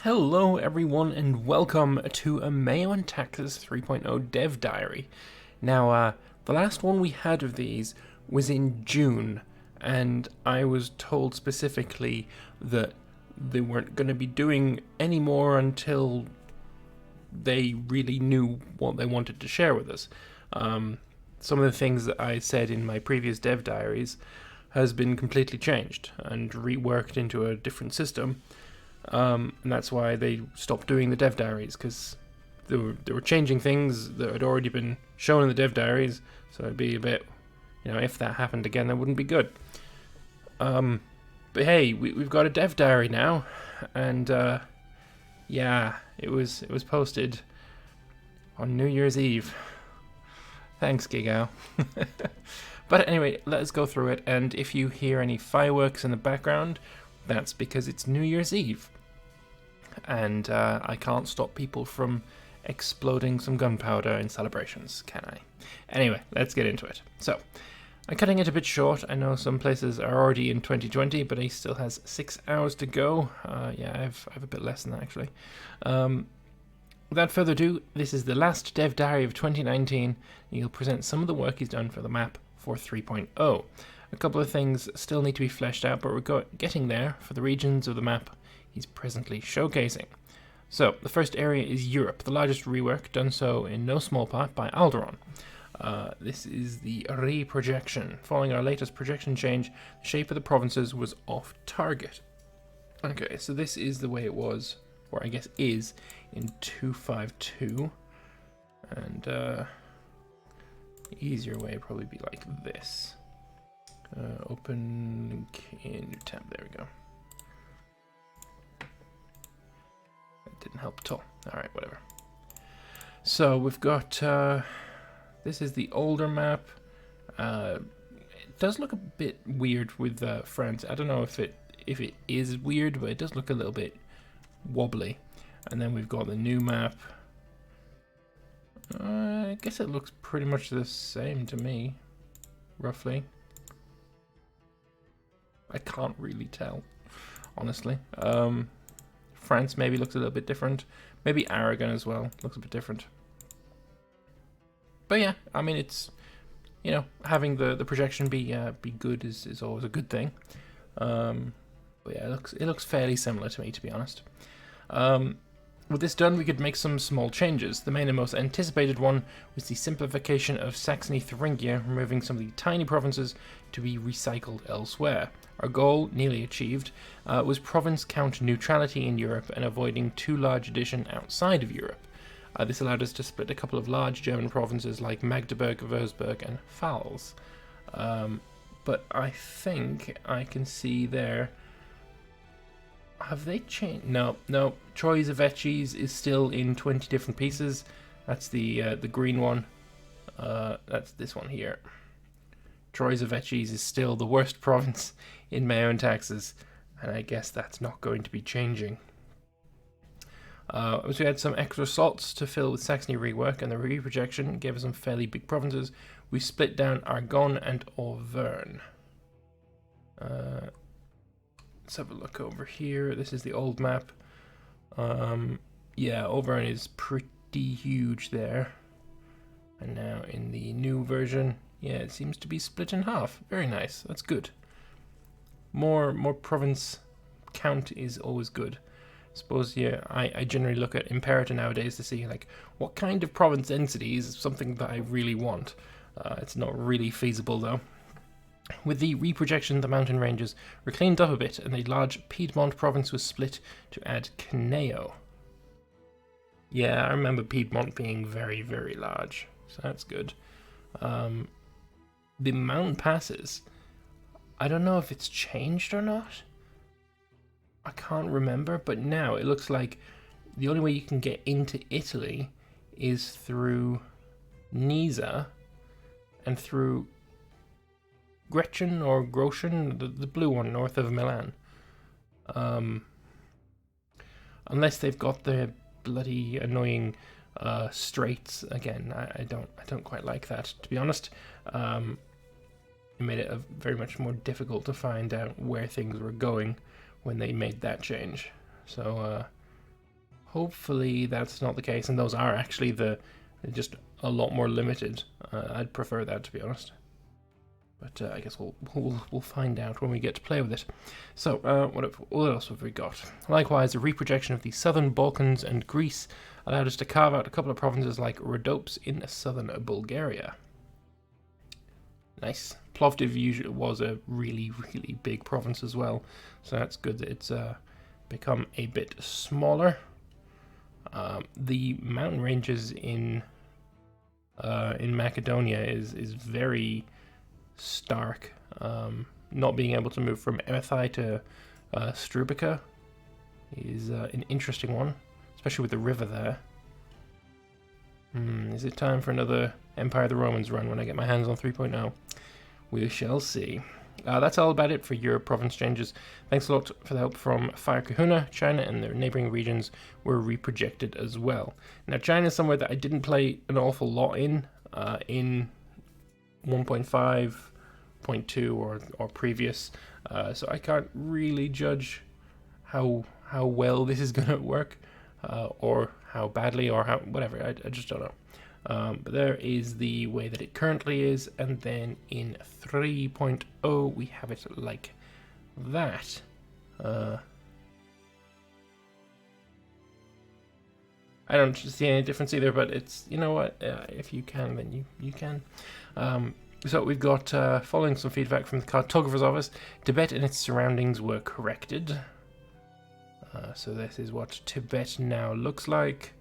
Hello everyone and welcome to a meiou&taxes 3.0 dev diary. Now, the last one we had of these was in June, and I was told specifically that they weren't going to be doing any more until they really knew what they wanted to share with us. Some of the things that I said in my previous dev diaries has been completely changed and reworked into a different system. And that's why they stopped doing the dev diaries, because they were changing things that had already been shown in the dev diaries, so it'd be a bit, if that happened again, that wouldn't be good. But hey, we've got a dev diary now, and yeah, it was posted on New Year's Eve. Thanks, Gigo. But anyway, let's go through it, and if you hear any fireworks in the background, that's because it's New Year's Eve. And I can't stop people from exploding some gunpowder in celebrations, can I? Anyway, let's get into it. So, I'm cutting it a bit short. I know some places are already in 2020, but he still has 6 hours to go. Yeah, I've a bit less than that, actually. Without further ado, this is the last dev diary of 2019. He'll present some of the work he's done for the map for 3.0. A couple of things still need to be fleshed out, but we're getting there for the regions of the map he's presently showcasing. So, the first area is Europe, the largest rework, done so in no small part by Alderon. This is the re-projection. Following our latest projection change, the shape of the provinces was off target. Okay, so this is the way it was, or I guess is, in 2.5.2. And the easier way would probably be like this. Open link in new tab. There we go. That didn't help at all. Alright, whatever. So we've got this is the older map. It does look a bit weird with France. I don't know if it is weird, but it does look a little bit wobbly. And then we've got the new map. I guess it looks pretty much the same to me, roughly. I can't really tell, honestly. France maybe looks a little bit different. Maybe Aragon as well looks a bit different. But yeah, I mean, it's, having the projection be good is always a good thing. But yeah, it looks fairly similar to me, to be honest. With this done, we could make some small changes. The main and most anticipated one was the simplification of Saxony-Thuringia, removing some of the tiny provinces to be recycled elsewhere. Our goal, nearly achieved, was province count neutrality in Europe and avoiding too large addition outside of Europe. This allowed us to split a couple of large German provinces like Magdeburg, Würzburg and Pfalz. But I think I can see there... Have they changed? No. Troyes is still in 20 different pieces. That's the green one. That's this one here. Troyes is still the worst province in meiou&taxes, and I guess that's not going to be changing. So we had some extra slots to fill with Saxony rework, and the re-projection gave us some fairly big provinces. We split down Argonne and Auvergne. Let's have a look over here. This is the old map. Yeah, Auvergne is pretty huge there. And now in the new version, yeah, it seems to be split in half. Very nice. That's good. More province count is always good. I suppose, yeah, I generally look at Imperator nowadays to see, like, what kind of province density is something that I really want. It's not really feasible, though. With the reprojection, the mountain ranges were cleaned up a bit, and the large Piedmont province was split to add Caneo. Yeah, I remember Piedmont being very, very large, so that's good. The mountain passes, I don't know if it's changed or not. I can't remember, but now it looks like the only way you can get into Italy is through Nisa and through Gretchen or Groshen, the blue one north of Milan. Unless they've got the bloody annoying straits again. I don't quite like that, to be honest. It made it very much more difficult to find out where things were going when they made that change. So hopefully that's not the case, and those are actually just a lot more limited. I'd prefer that, to be honest. But I guess we'll find out when we get to play with it. So what else have we got? Likewise, a reprojection of the southern Balkans and Greece allowed us to carve out a couple of provinces like Rhodope in southern Bulgaria. Nice. Plovdiv was a really, really big province as well, so that's good that it's become a bit smaller. The mountain ranges in Macedonia is very stark. Not being able to move from Emathai to Strubica is an interesting one, especially with the river there. Is it time for another Empire of the Romans run when I get my hands on 3.0? We shall see. That's all about it for Europe province changes. Thanks a lot for the help from Fire Kahuna. China and their neighbouring regions were reprojected as well. Now, China is somewhere that I didn't play an awful lot in 1.5.2 or previous, so I can't really judge how well this is going to work, or how badly, or how whatever. I just don't know. But there is the way that it currently is, and then in 3.0 we have it like that. I don't see any difference either, but it's, you know what, if you can, then you can. So we've got, following some feedback from the Cartographer's office, Tibet and its surroundings were corrected. So this is what Tibet now looks like.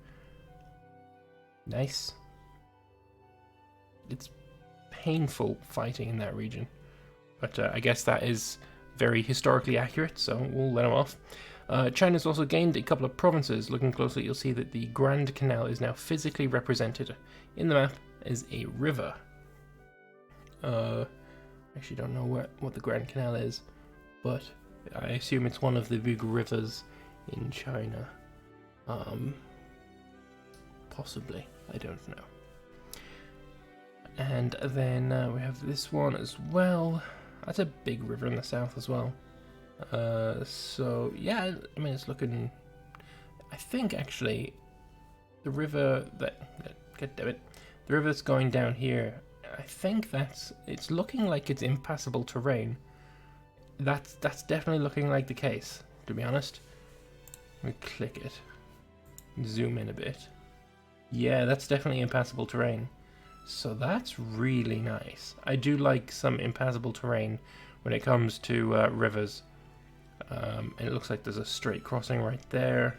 Nice. It's painful fighting in that region, but I guess that is very historically accurate, so we'll let them off. China's also gained a couple of provinces. Looking closely, you'll see that the Grand Canal is now physically represented in the map as a river. Actually don't know what the Grand Canal is, but I assume it's one of the big rivers in China. Possibly, I don't know. And then we have this one as well. That's a big river in the south as well. So yeah, I mean, it's looking, I think actually the river the river that's going down here, I think it's looking like it's impassable terrain. That's definitely looking like the case, to be honest. Let me click it, zoom in a bit. Yeah, that's definitely impassable terrain. So that's really nice. I do like some impassable terrain when it comes to rivers. And it looks like there's a straight crossing right there,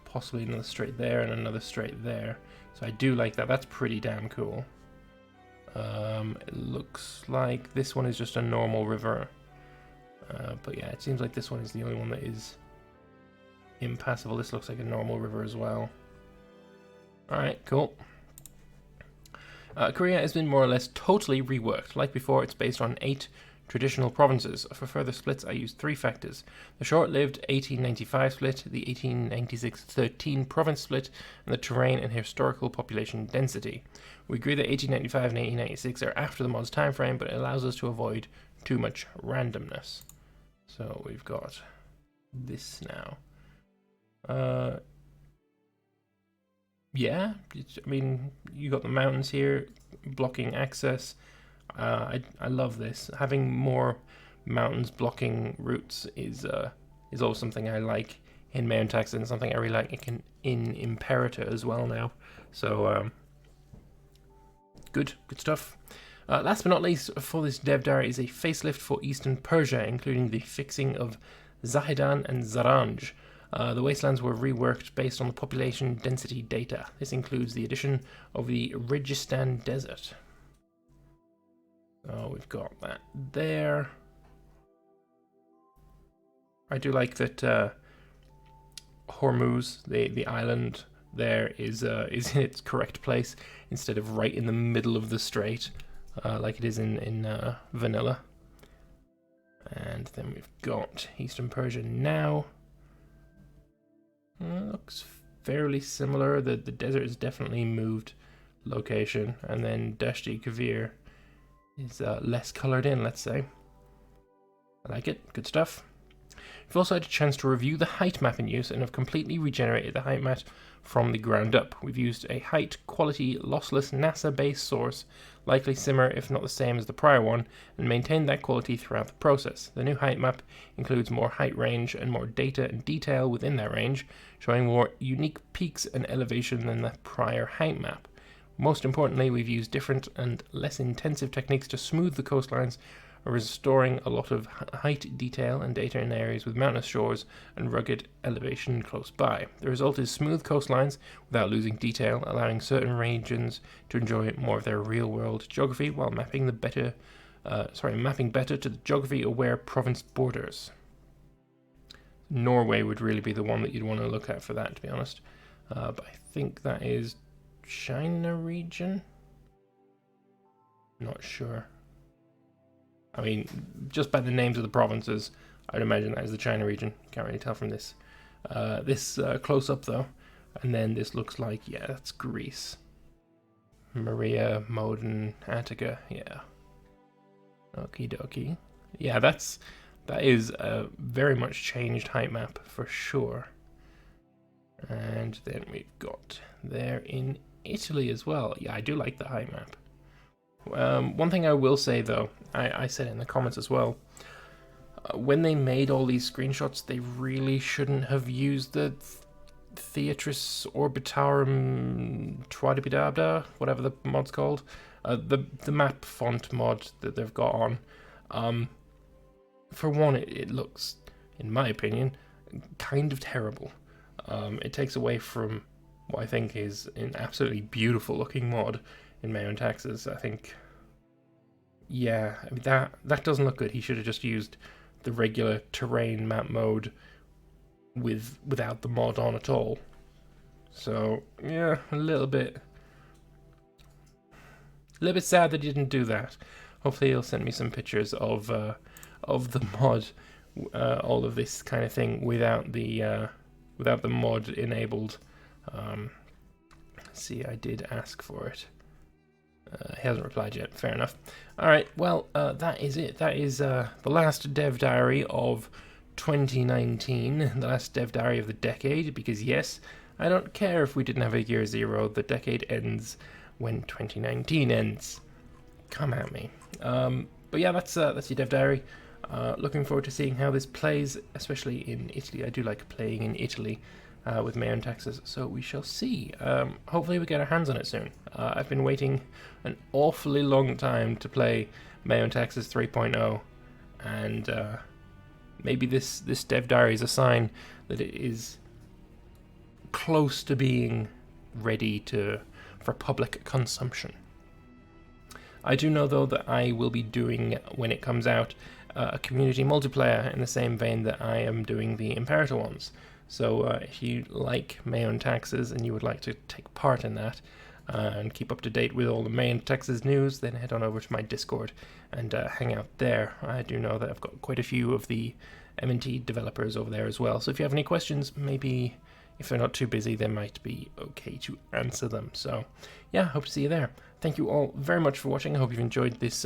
possibly another straight there, and another straight there. So I do like that. That's pretty damn cool. It looks like this one is just a normal river. But yeah, it seems like this one is the only one that is impassable. This looks like a normal river as well. Alright, cool. Korea has been more or less totally reworked. Like before, it's based on 8 traditional provinces. For further splits, I used 3 factors: the short-lived 1895 split, the 1896 13 province split, and the terrain and historical population density. We agree that 1895 and 1896 are after the mod's time frame, but it allows us to avoid too much randomness. So we've got this now. Yeah, I mean, you got the mountains here blocking access. I love this. Having more mountains blocking routes is always something I like in meiou&taxes, and something I really like in Imperator as well now. So good stuff. Last but not least, for this dev diary is a facelift for Eastern Persia, including the fixing of Zahedan and Zaranj. The wastelands were reworked based on the population density data. This includes the addition of the Registan Desert. Oh, we've got that there. I do like that Hormuz, the island there, is in its correct place instead of right in the middle of the strait, like it is in vanilla. And then we've got Eastern Persia now. Looks fairly similar. The desert has definitely moved location, and then Dashti Kavir is less coloured in, let's say. I like it. Good stuff. We've also had a chance to review the height map in use and have completely regenerated the height map from the ground up. We've used a height quality lossless NASA-based source, likely similar if not the same as the prior one, and maintained that quality throughout the process. The new height map includes more height range and more data and detail within that range, showing more unique peaks and elevation than the prior height map. Most importantly, we've used different and less intensive techniques to smooth the coastlines, restoring a lot of height detail and data in areas with mountainous shores and rugged elevation close by. The result is smooth coastlines without losing detail, allowing certain regions to enjoy more of their real-world geography while mapping better to the geography-aware province borders. Norway would really be the one that you'd want to look at for that, to be honest. But I think that is China region? Not sure. I mean, just by the names of the provinces, I'd imagine that is the China region. Can't really tell from this. This close-up, though. And then this looks like, yeah, that's Greece. Maria, Modin, Attica, yeah. Okie dokie. Yeah, that is a very much changed height map, for sure. And then we've got there in Italy as well. Yeah, I do like the height map. One thing I will say, though, I said in the comments as well, when they made all these screenshots, they really shouldn't have used the Theatris Orbitarum Twadibidabda, whatever the mod's called, the map font mod that they've got on. For one, it looks, in my opinion, kind of terrible. It takes away from what I think is an absolutely beautiful looking mod in meiou&taxes. I think, yeah, I mean, that doesn't look good. He should have just used the regular terrain map mode without the mod on at all. So yeah, a little bit sad that he didn't do that. Hopefully he'll send me some pictures of the mod, all of this kind of thing without the mod enabled. See, I did ask for it. He hasn't replied yet. Fair enough. Alright, well, that is it. That is the last dev diary of 2019. The last dev diary of the decade, because yes, I don't care if we didn't have a year zero. The decade ends when 2019 ends. Come at me. But yeah, that's your dev diary. Looking forward to seeing how this plays, especially in Italy. I do like playing in Italy with meiou&taxes, so we shall see. Hopefully we get our hands on it soon. I've been waiting an awfully long time to play meiou&taxes 3.0, and maybe this dev diary is a sign that it is close to being ready for public consumption. I do know, though, that I will be doing, when it comes out, a community multiplayer in the same vein that I am doing the Imperator ones. So if you like meiou&taxes and you would like to take part in that and keep up to date with all the meiou&taxes news, then head on over to my Discord and hang out there. I do know that I've got quite a few of the M&T developers over there as well. So if you have any questions, maybe if they're not too busy, they might be okay to answer them. So yeah, hope to see you there. Thank you all very much for watching. I hope you've enjoyed this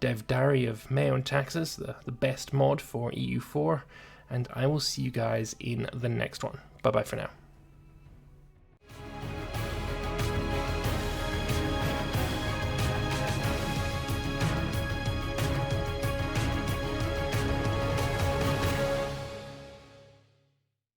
dev diary of meiou&taxes, the best mod for EU4. And I will see you guys in the next one. Bye-bye for now.